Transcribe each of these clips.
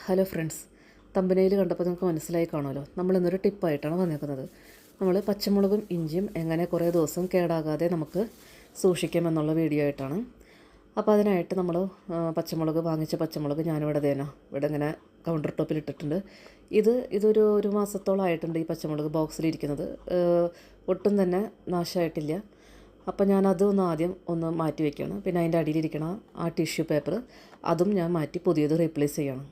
Hello friends, തമ്പനയിൽ കണ്ടപ്പോൾ നിങ്ങൾക്ക് മനസ്സിലായി കാണുമല്ലോ. നമ്മളിന്നൊരു ടിപ്പായിട്ടാണ് വന്നിരിക്കുന്നത്. നമ്മൾ പച്ചമുളകും ഇഞ്ചിയും എങ്ങനെ കുറേ ദിവസം കേടാകാതെ നമുക്ക് സൂക്ഷിക്കാമെന്നുള്ള വീഡിയോ ആയിട്ടാണ്. അപ്പോൾ അതിനായിട്ട് നമ്മൾ വാങ്ങിച്ച പച്ചമുളക് ഞാനിവിടെ ഇവിടെ ഇങ്ങനെ കൗണ്ടർ ടോപ്പിൽ ഇട്ടിട്ടുണ്ട്. ഇതൊരു മാസത്തോളമായിട്ടുണ്ട് ഈ പച്ചമുളക് ബോക്സിലിരിക്കുന്നത്. ഒട്ടും തന്നെ നാശമായിട്ടില്ല. അപ്പോൾ ഞാനതൊന്ന് ആദ്യം മാറ്റി വയ്ക്കുകയാണ്. പിന്നെ അതിൻ്റെ അടിയിലിരിക്കണ ആ ടിഷ്യൂ പേപ്പർ അതും ഞാൻ മാറ്റി പുതിയത് റീപ്ലേസ് ചെയ്യണം.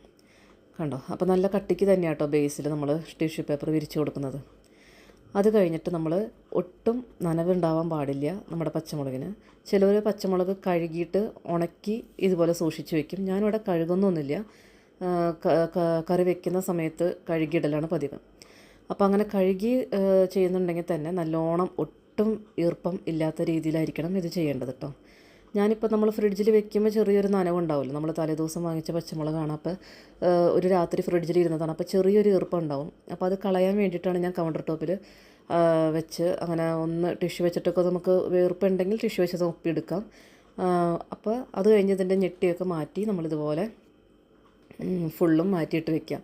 കണ്ടോ? അപ്പോൾ നല്ല കട്ടിക്ക് തന്നെയാണ് കേട്ടോ ബേസിൽ നമ്മൾ ടിഷ്യൂ പേപ്പർ വിരിച്ച് കൊടുക്കുന്നത്. അത് കഴിഞ്ഞിട്ട് നമ്മൾ ഒട്ടും നനവുണ്ടാവാൻ പാടില്ല നമ്മുടെ പച്ചമുളകിന്. ചിലർ പച്ചമുളക് കഴുകിയിട്ട് ഉണക്കി ഇതുപോലെ സൂക്ഷിച്ച് വയ്ക്കും. ഞാനിവിടെ കഴുകുന്നൊന്നുമില്ല. കറി വയ്ക്കുന്ന സമയത്ത് കഴുകിയിടലാണ് പതിവ്. അപ്പോൾ അങ്ങനെ കഴുകി ചെയ്യുന്നുണ്ടെങ്കിൽ തന്നെ നല്ലോണം ഒട്ടും ഈർപ്പം ഇല്ലാത്ത രീതിയിലായിരിക്കണം ഇത് ചെയ്യേണ്ടത് കേട്ടോ. ഞാനിപ്പോൾ നമ്മൾ ഫ്രിഡ്ജിൽ വെക്കുമ്പോൾ ചെറിയൊരു നനവുണ്ടാവുമല്ലോ. നമ്മൾ തലേദിവസം വാങ്ങിച്ച പച്ചമുളകാണ്. അപ്പോൾ ഒരു രാത്രി ഫ്രിഡ്ജിൽ ഇരുന്നതാണ്. അപ്പോൾ ചെറിയൊരു ഈർപ്പം ഉണ്ടാവും. അപ്പോൾ അത് കളയാൻ വേണ്ടിയിട്ടാണ് ഞാൻ കൗണ്ടർ ടോപ്പിൽ വെച്ച് അങ്ങനെ ഒന്ന് ടിഷ്യൂ വെച്ചിട്ടൊക്കെ നമുക്ക് വീർപ്പുണ്ടെങ്കിൽ ടിഷ്യൂ വെച്ച് ഒപ്പിയെടുക്കാം. അപ്പോൾ അത് കഴിഞ്ഞ് ഇതിൻ്റെ ഞെട്ടിയൊക്കെ മാറ്റി നമ്മളിതുപോലെ ഫുള്ളും മാറ്റിയിട്ട് വെക്കാം.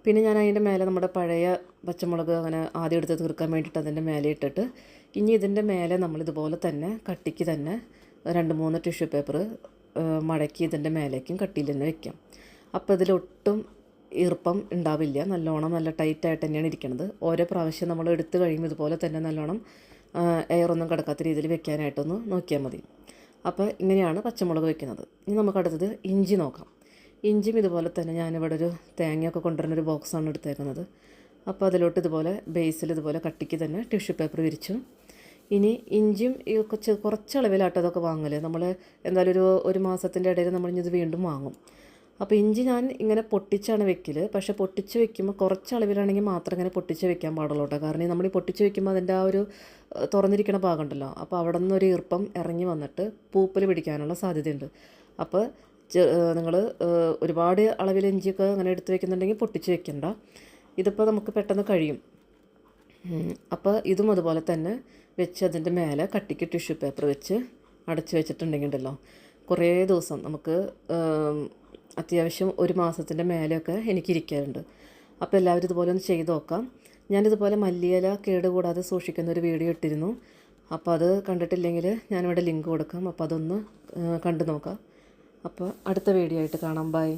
പിന്നെ ഞാൻ അതിൻ്റെ മേലെ നമ്മുടെ പഴയ പച്ചമുളക് അങ്ങനെ ആദ്യം എടുത്ത് തീർക്കാൻ വേണ്ടിയിട്ട് അതിൻ്റെ മേലെ ഇട്ടിട്ട് ഇനി ഇതിൻ്റെ മേലെ നമ്മളിതുപോലെ തന്നെ കട്ടിക്ക് തന്നെ 2-3 ടിഷ്യൂ പേപ്പർ മടക്കി ഇതിൻ്റെ മേലേക്കും കട്ടിയിൽ തന്നെ വെക്കാം. അപ്പോൾ ഇതിലൊട്ടും ഈർപ്പം ഉണ്ടാവില്ല. നല്ല ടൈറ്റായിട്ട് തന്നെയാണ് ഇരിക്കുന്നത്. ഓരോ പ്രാവശ്യം നമ്മൾ എടുത്ത് കഴിയുമ്പോൾ ഇതുപോലെ തന്നെ നല്ലോണം എയറൊന്നും കിടക്കാത്ത രീതിയിൽ വെക്കാനായിട്ടൊന്ന് നോക്കിയാൽ മതി. അപ്പോൾ ഇങ്ങനെയാണ് പച്ചമുളക് വെക്കുന്നത്. ഇനി നമുക്ക് അടുത്തത് ഇഞ്ചി നോക്കാം. ഇഞ്ചിയും ഇതുപോലെ തന്നെ ഞാനിവിടെ ഒരു തേങ്ങയൊക്കെ കൊണ്ടുവരുന്ന ഒരു ബോക്സാണ് എടുത്തേക്കുന്നത്. അപ്പോൾ അതിലോട്ട് ഇതുപോലെ ബേസിൽ ഇതുപോലെ കട്ടിക്ക് തന്നെ ടിഷ്യൂ പേപ്പർ വിരിച്ചു. ഇനി ഇഞ്ചിയും ഈ കുറച്ച് അളവിലാട്ടോ അതൊക്കെ വാങ്ങല്. നമ്മൾ എന്തായാലും ഒരു മാസത്തിൻ്റെ ഇടയിൽ നമ്മളിത് വീണ്ടും വാങ്ങും. അപ്പോൾ ഇഞ്ചി ഞാൻ ഇങ്ങനെ പൊട്ടിച്ചാണ് വെക്കൽ. പക്ഷേ പൊട്ടിച്ച് വെക്കുമ്പോൾ കുറച്ച് അളവിലാണെങ്കിൽ മാത്രം ഇങ്ങനെ പൊട്ടിച്ച് വെക്കാൻ പാടുള്ളൂ കേട്ടോ. കാരണം നമ്മൾ ഈ പൊട്ടിച്ച് വെക്കുമ്പോൾ അതിൻ്റെ ആ ഒരു തുറന്നിരിക്കുന്ന ഭാഗമുണ്ടല്ലോ, അപ്പോൾ അവിടെ നിന്നൊരു ഈർപ്പം ഇറങ്ങി വന്നിട്ട് പൂപ്പൽ പിടിക്കാനുള്ള സാധ്യതയുണ്ട്. അപ്പോൾ നിങ്ങൾ ഒരുപാട് അളവിൽ ഇഞ്ചിയൊക്കെ അങ്ങനെ എടുത്ത് വെക്കുന്നുണ്ടെങ്കിൽ പൊട്ടിച്ച് വെക്കണ്ട. ഇതിപ്പോൾ നമുക്ക് പെട്ടെന്ന് കഴിയും. അപ്പോൾ ഇതും അതുപോലെ തന്നെ വെച്ച് അതിൻ്റെ മേലെ കട്ടിക്ക് ടിഷ്യൂ പേപ്പർ വെച്ച് അടച്ച് വെച്ചിട്ടുണ്ടെങ്കിൽ ഉണ്ടല്ലോ കുറേ ദിവസം നമുക്ക് അത്യാവശ്യം ഒരു മാസത്തിൻ്റെ മേലെയൊക്കെ എനിക്കിരിക്കാറുണ്ട്. അപ്പോൾ എല്ലാവരും ഇതുപോലെ ഒന്ന് ചെയ്ത് നോക്കാം. ഞാനിതുപോലെ മല്ലിയില കേടുകൂടാതെ സൂക്ഷിക്കുന്ന ഒരു വീഡിയോ ഇട്ടിരുന്നു. അപ്പോൾ അത് കണ്ടിട്ടില്ലെങ്കിൽ ഞാനിവിടെ ലിങ്ക് കൊടുക്കാം. അപ്പോൾ അതൊന്ന് കണ്ടു നോക്കാം. അപ്പോൾ അടുത്ത വീഡിയോ ആയിട്ട് കാണാം. ബൈ.